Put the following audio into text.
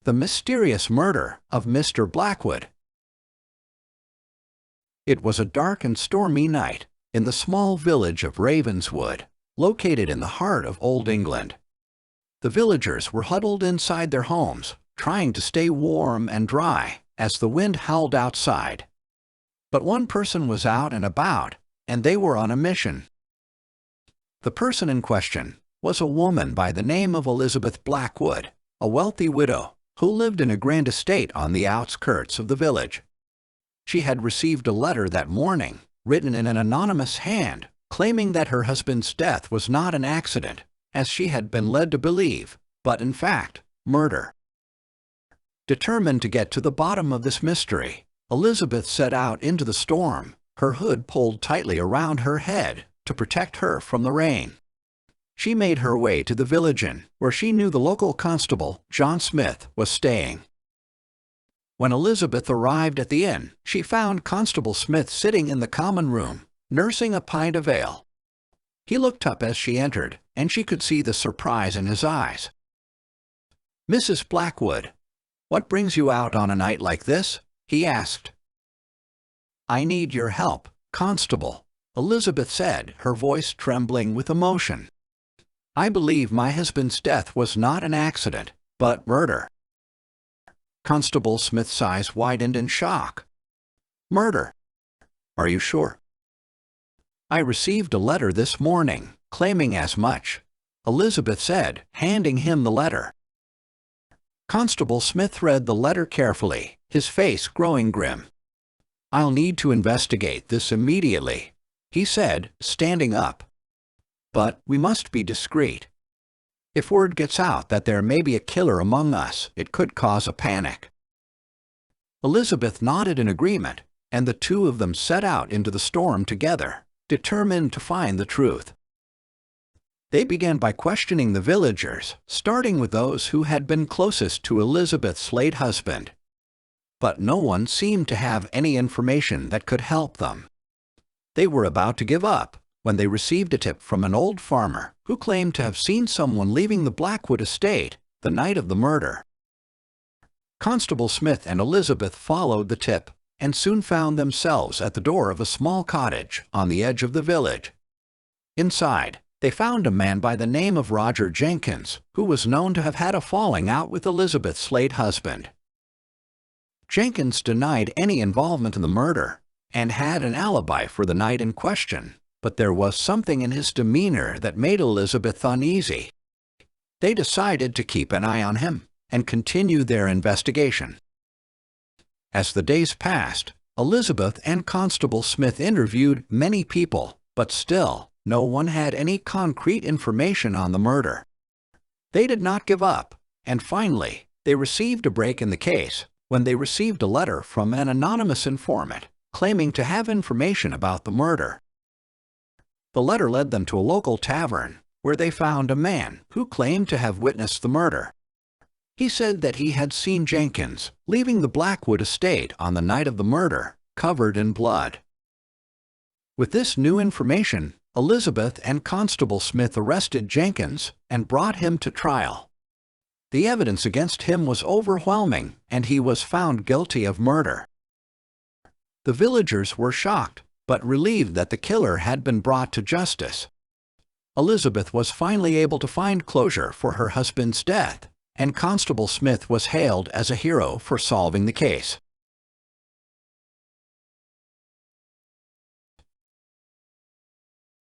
The mysterious murder of Mr. Blackwood. It was a dark and stormy night in the small village of Ravenswood, located in the heart of Old England. The villagers were huddled inside their homes, trying to stay warm and dry as the wind howled outside. But one person was out and about, and they were on a mission. The person in question was a woman by the name of Elizabeth Blackwood, a wealthy widow who lived in a grand estate on the outskirts of the village. She had received a letter that morning, written in an anonymous hand, claiming that her husband's death was not an accident, as she had been led to believe, but in fact, murder. Determined to get to the bottom of this mystery, Elizabeth set out into the storm, her hood pulled tightly around her head to protect her from the rain. She made her way to the village inn, where she knew the local constable, John Smith, was staying. When Elizabeth arrived at the inn, she found Constable Smith sitting in the common room, nursing a pint of ale. He looked up as she entered, and she could see the surprise in his eyes. "Mrs. Blackwood, what brings you out on a night like this?" he asked. "I need your help, Constable," Elizabeth said, her voice trembling with emotion. "I believe my husband's death was not an accident, but murder." Constable Smith's eyes widened in shock. "Murder? Are you sure?" "I received a letter this morning, claiming as much," Elizabeth said, handing him the letter. Constable Smith read the letter carefully, his face growing grim. "I'll need to investigate this immediately," he said, standing up. "But we must be discreet. If word gets out that there may be a killer among us, it could cause a panic." Elizabeth nodded in agreement, and the two of them set out into the storm together, determined to find the truth. They began by questioning the villagers, starting with those who had been closest to Elizabeth's late husband. But no one seemed to have any information that could help them. They were about to give up when they received a tip from an old farmer who claimed to have seen someone leaving the Blackwood estate the night of the murder. Constable Smith and Elizabeth followed the tip and soon found themselves at the door of a small cottage on the edge of the village. Inside, they found a man by the name of Roger Jenkins, who was known to have had a falling out with Elizabeth's late husband. Jenkins denied any involvement in the murder and had an alibi for the night in question, but there was something in his demeanor that made Elizabeth uneasy. They decided to keep an eye on him and continue their investigation. As the days passed, Elizabeth and Constable Smith interviewed many people, but still, no one had any concrete information on the murder. They did not give up, and finally, they received a break in the case when they received a letter from an anonymous informant claiming to have information about the murder. The letter led them to a local tavern, where they found a man who claimed to have witnessed the murder. He said that he had seen Jenkins leaving the Blackwood estate on the night of the murder, covered in blood. With this new information, Elizabeth and Constable Smith arrested Jenkins and brought him to trial. The evidence against him was overwhelming, and he was found guilty of murder. The villagers were shocked, but relieved that the killer had been brought to justice. Elizabeth was finally able to find closure for her husband's death, and Constable Smith was hailed as a hero for solving the case.